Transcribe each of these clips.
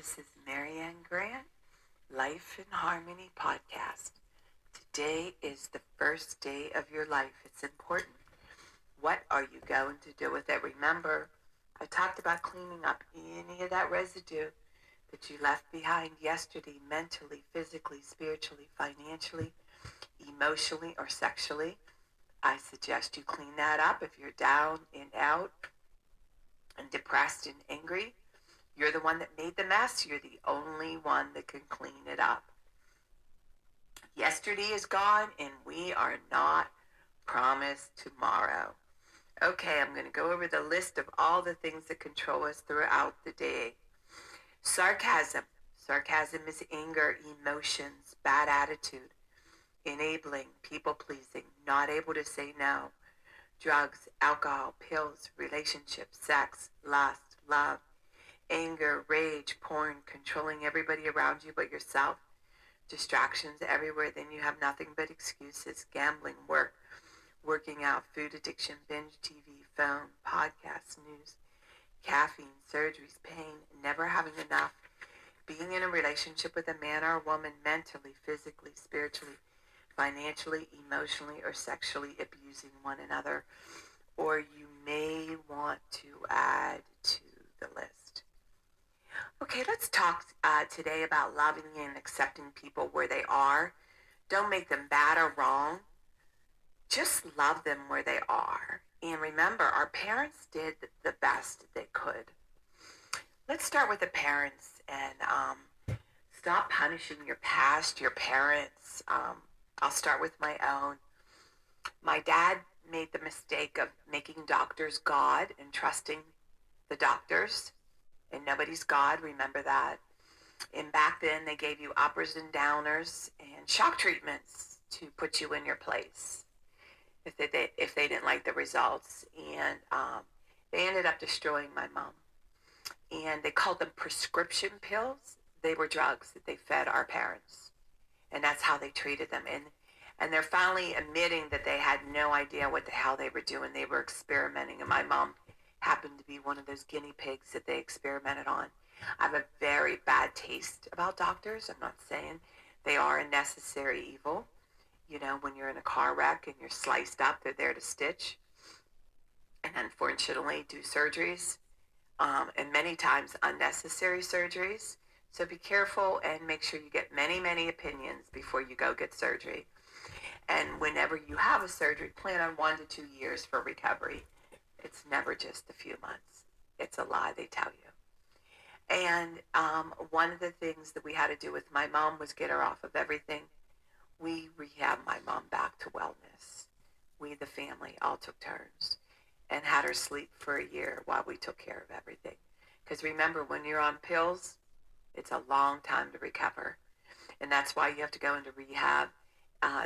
This is Marianne Grant, Life in Harmony podcast. Today is the first day of your life. It's important. What are you going to do with it? Remember, I talked about cleaning up any of that residue that you left behind yesterday, mentally, physically, spiritually, financially, emotionally, or sexually. I suggest you clean that up if you're down and out and depressed and angry. You're the one that made the mess. You're the only one that can clean it up. Yesterday is gone, and we are not promised tomorrow. Okay, I'm going to go over the list of all the things that control us throughout the day. Sarcasm. Sarcasm is anger, emotions, bad attitude, enabling, people-pleasing, not able to say no. Drugs, alcohol, pills, relationships, sex, lust, love, anger, rage, porn, controlling everybody around you but yourself, distractions everywhere, then you have nothing but excuses, gambling, work, working out, food addiction, binge TV, phone, podcasts, news, caffeine, surgeries, pain, never having enough, being in a relationship with a man or a woman, mentally, physically, spiritually, financially, emotionally, or sexually abusing one another, or you may want to add to the list. Okay, let's talk today about loving and accepting people where they are. Don't make them bad or wrong. Just love them where they are. And remember, our parents did the best they could. Let's start with the parents and stop punishing your past, your parents. I'll start with my own. My dad made the mistake of making doctors God and trusting the doctors. And nobody's God, remember that. And back then they gave you uppers and downers and shock treatments to put you in your place if they didn't like the results. And they ended up destroying my mom. And they called them prescription pills. They were drugs that they fed our parents. And that's how they treated them. And they're finally admitting that they had no idea what the hell they were doing. They were experimenting. And my mom happened to be one of those guinea pigs that they experimented on. I have a very bad taste about doctors. I'm not saying they are a necessary evil. You know, when you're in a car wreck and you're sliced up, they're there to stitch and unfortunately do surgeries, and many times unnecessary surgeries. So be careful and make sure you get many, many opinions before you go get surgery. And whenever you have a surgery, plan on 1 to 2 years for recovery. It's never just a few months. It's a lie they tell you. And one of the things that we had to do with my mom was get her off of everything. We rehabbed my mom back to wellness. We, the family, all took turns and had her sleep for a year while we took care of everything. Because remember, when you're on pills, it's a long time to recover. And that's why you have to go into rehab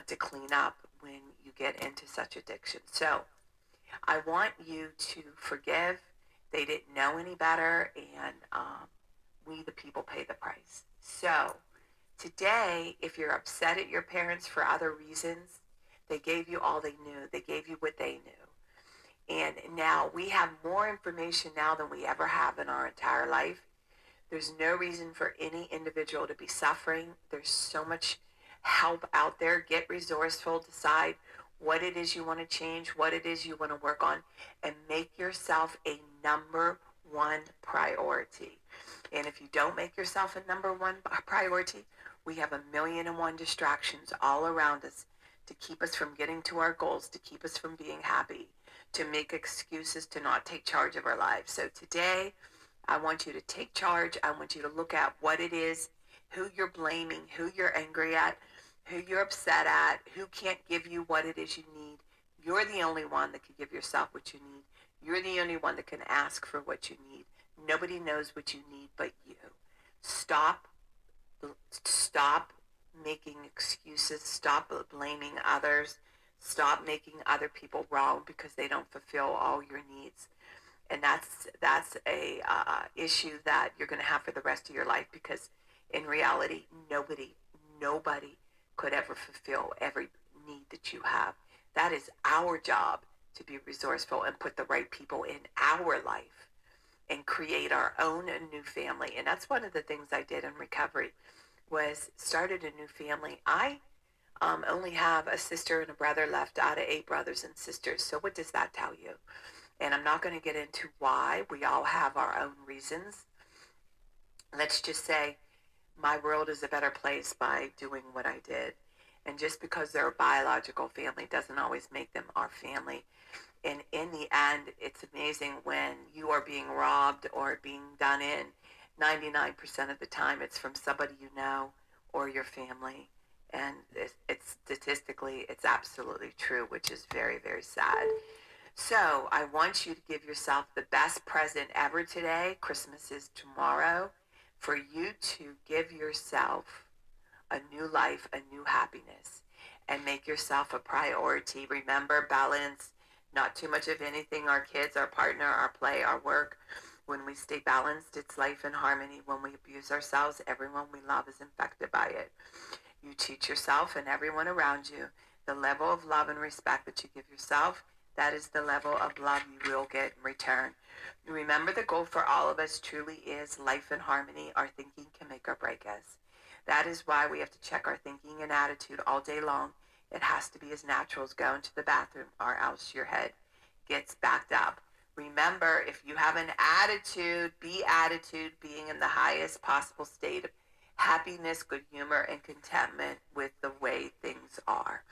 to clean up when you get into such addiction. So I want you to forgive. They didn't know any better, and we, the people, pay the price. So today, if you're upset at your parents for other reasons, they gave you all they knew. They gave you what they knew. And now we have more information now than we ever have in our entire life. There's no reason for any individual to be suffering. There's so much help out there. Get resourceful. Decide what it is you want to change, what it is you want to work on, and make yourself a number one priority. And if you don't make yourself a number one priority, we have 1,000,001 distractions all around us to keep us from getting to our goals, to keep us from being happy, to make excuses to not take charge of our lives. So today, I want you to take charge. I want you to look at what it is, who you're blaming, who you're angry at, who you're upset at, who can't give you what it is you need. You're the only one that can give yourself what you need. You're the only one that can ask for what you need. Nobody knows what you need but you. Stop making excuses. Stop blaming others. Stop making other people wrong because they don't fulfill all your needs. And that's a issue that you're going to have for the rest of your life, because in reality, nobody could ever fulfill every need that you have. That is our job, to be resourceful and put the right people in our life and create our own new family. And that's one of the things I did in recovery, was started a new family. I only have a sister and a brother left out of 8 brothers and sisters. So what does that tell you? And I'm not going to get into why. We all have our own reasons. Let's just say my world is a better place by doing what I did. And just because they're a biological family doesn't always make them our family. And in the end, it's amazing when you are being robbed or being done in. 99% of the time, it's from somebody you know or your family. And it's statistically, it's absolutely true, which is very, very sad. So I want you to give yourself the best present ever today. Christmas is tomorrow. For you to give yourself a new life, a new happiness, and make yourself a priority. Remember, balance, not too much of anything. Our kids, our partner, our play, our work. When we stay balanced, it's life in harmony. When we abuse ourselves, everyone we love is infected by it. You teach yourself and everyone around you the level of love and respect that you give yourself. That is the level of love you will get in return. Remember, the goal for all of us truly is life in harmony. Our thinking can make or break us. That is why we have to check our thinking and attitude all day long. It has to be as natural as going to the bathroom, or else your head gets backed up. Remember, if you have an attitude, being in the highest possible state of happiness, good humor, and contentment with the way things are.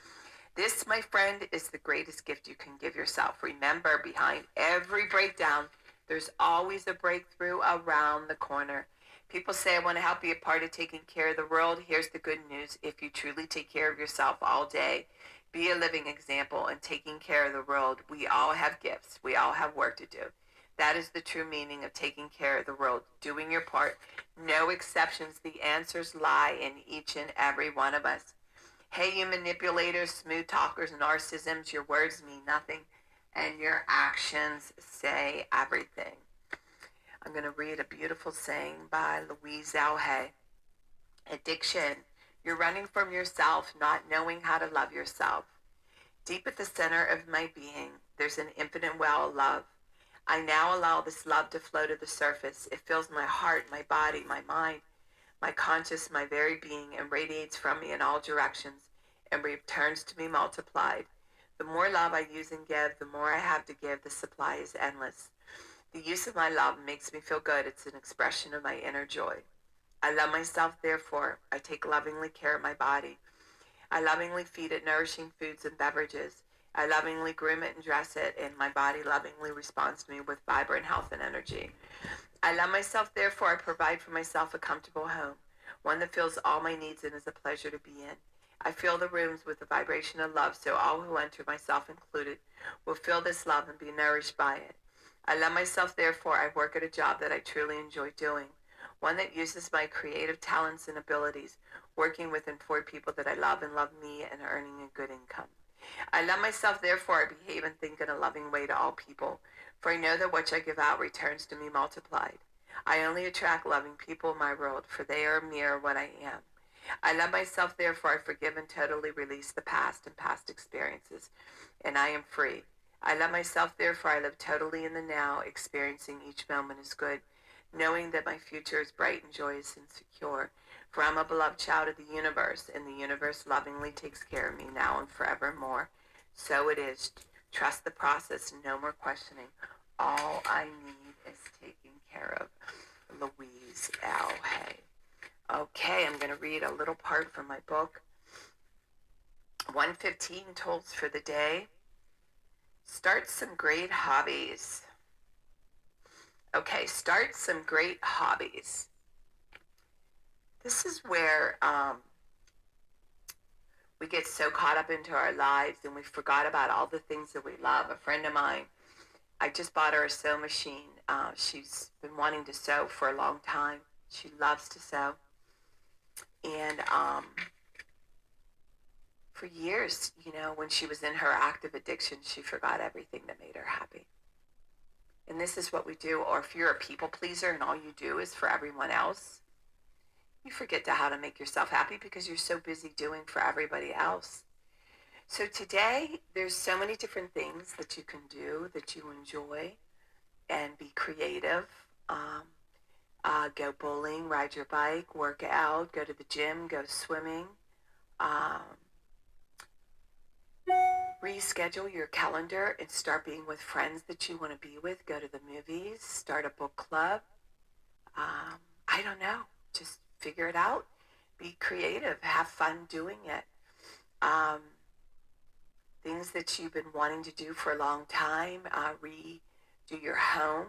This, my friend, is the greatest gift you can give yourself. Remember, behind every breakdown, there's always a breakthrough around the corner. People say, I want to help be a part of taking care of the world. Here's the good news. If you truly take care of yourself all day, be a living example in taking care of the world. We all have gifts. We all have work to do. That is the true meaning of taking care of the world, doing your part. No exceptions. The answers lie in each and every one of us. Hey, you manipulators, smooth talkers, narcissisms, your words mean nothing, and your actions say everything. I'm going to read a beautiful saying by Louise L. Hay. Addiction. You're running from yourself, not knowing how to love yourself. Deep at the center of my being, there's an infinite well of love. I now allow this love to flow to the surface. It fills my heart, my body, my mind, my conscious, my very being, and radiates from me in all directions and returns to me multiplied. The more love I use and give, the more I have to give. The supply is endless. The use of my love makes me feel good. It's an expression of my inner joy. I love myself, therefore, I take lovingly care of my body. I lovingly feed it nourishing foods and beverages. I lovingly groom it and dress it, and my body lovingly responds to me with vibrant health and energy. I love myself, therefore, I provide for myself a comfortable home, one that fills all my needs and is a pleasure to be in. I fill the rooms with the vibration of love, so all who enter, myself included, will feel this love and be nourished by it. I love myself, therefore, I work at a job that I truly enjoy doing, one that uses my creative talents and abilities, working with and for people that I love and love me, and earning a good income. I love myself, therefore I behave and think in a loving way to all people, for I know that what I give out returns to me multiplied. I only attract loving people in my world, for they are a mirror of what I am. I love myself, therefore I forgive and totally release the past and past experiences, and I am free. I love myself, therefore I live totally in the now, experiencing each moment as good, knowing that my future is bright and joyous and secure. For I'm a beloved child of the universe, and the universe lovingly takes care of me now and forevermore. So it is. Trust the process, no more questioning. All I need is taken care of. Louise L. Hay. Okay, I'm going to read a little part from my book. 115 tools for the day. Start some great hobbies. Okay, start some great hobbies. This is where we get so caught up into our lives and we forgot about all the things that we love. A friend of mine, I just bought her a sew machine. She's been wanting to sew for a long time. She loves to sew. And for years, when she was in her active addiction, she forgot everything that made her happy. And this is what we do. Or if you're a people pleaser and all you do is for everyone else, you forget how to make yourself happy because you're so busy doing for everybody else. So today, there's so many different things that you can do that you enjoy and be creative. Go bowling, ride your bike, work out, go to the gym, go swimming. Reschedule your calendar and start being with friends that you want to be with. Go to the movies, start a book club. I don't know. Just figure it out. Be creative. Have fun doing it. Things that you've been wanting to do for a long time. Redo your home.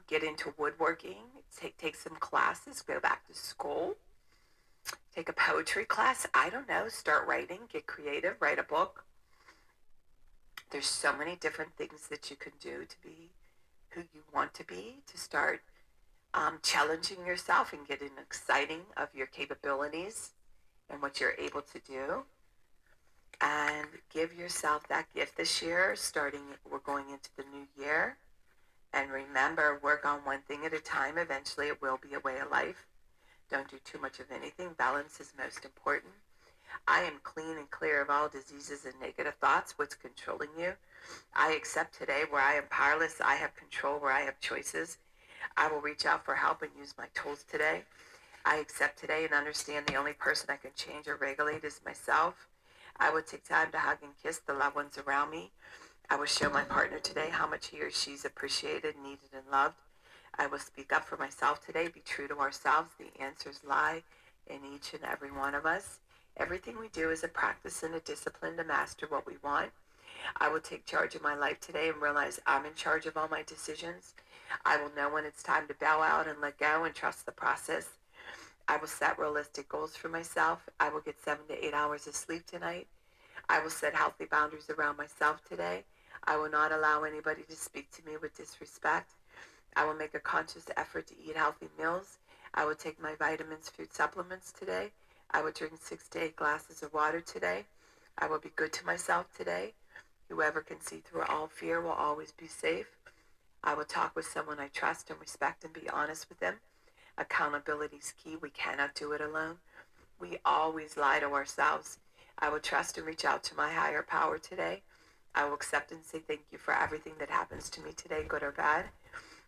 Get into woodworking. Take some classes. Go back to school. Take a poetry class. I don't know. Start writing. Get creative. Write a book. There's so many different things that you can do to be who you want to be, to start challenging yourself and getting exciting of your capabilities and what you're able to do. And give yourself that gift this year. We're going into the new year. And remember, work on one thing at a time. Eventually, it will be a way of life. Don't do too much of anything. Balance is most important. I am clean and clear of all diseases and negative thoughts. What's controlling you? I accept today where I am powerless. I have control where I have choices. I will reach out for help and use my tools today. I accept today and understand the only person I can change or regulate is myself. I will take time to hug and kiss the loved ones around me. I will show my partner today how much he or she's appreciated, needed, and loved. I will speak up for myself today. Be true to ourselves. The answers lie in each and every one of us. Everything we do is a practice and a discipline to master what we want. I will take charge of my life today and realize I'm in charge of all my decisions. I will know when it's time to bow out and let go and trust the process. I will set realistic goals for myself. I will get 7 to 8 hours of sleep tonight. I will set healthy boundaries around myself today. I will not allow anybody to speak to me with disrespect. I will make a conscious effort to eat healthy meals. I will take my vitamins, food supplements today. I will drink 6 to 8 glasses of water today. I will be good to myself today. Whoever can see through all fear will always be safe. I will talk with someone I trust and respect and be honest with them. Accountability is key. We cannot do it alone. We always lie to ourselves. I will trust and reach out to my higher power today. I will accept and say thank you for everything that happens to me today, good or bad.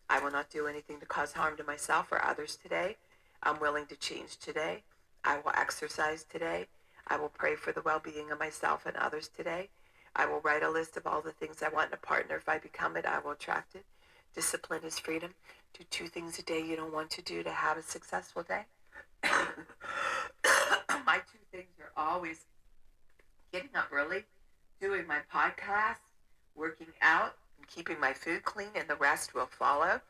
I will not do anything to cause harm to myself or others today. I'm willing to change today. I will exercise today. I will pray for the well-being of myself and others today. I will write a list of all the things I want in a partner. If I become it, I will attract it. Discipline is freedom. Do 2 things a day you don't want to do to have a successful day. My 2 things are always getting up early, doing my podcast, working out, and keeping my food clean, and the rest will follow.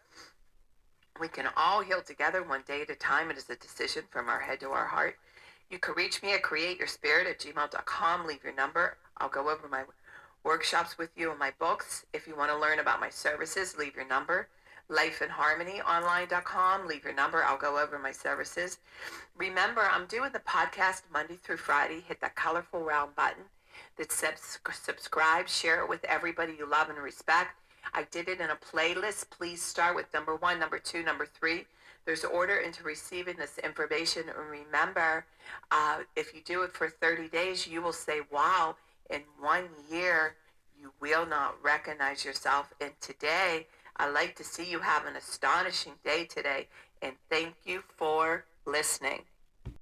We can all heal together one day at a time. It is a decision from our head to our heart. You can reach me at createyourspirit@gmail.com. Leave your number. I'll go over my workshops with you and my books. If you want to learn about my services, leave your number. lifeinharmonyonline.com. Leave your number. I'll go over my services. Remember, I'm doing the podcast Monday through Friday. Hit that colorful round button that says subscribe. Share it with everybody you love and respect. I did it in a playlist. Please start with number 1, number 2, number 3. There's order into receiving this information. And remember, if you do it for 30 days, you will say, wow, in 1 year, you will not recognize yourself. And today, I'd like to see you have an astonishing day today. And thank you for listening.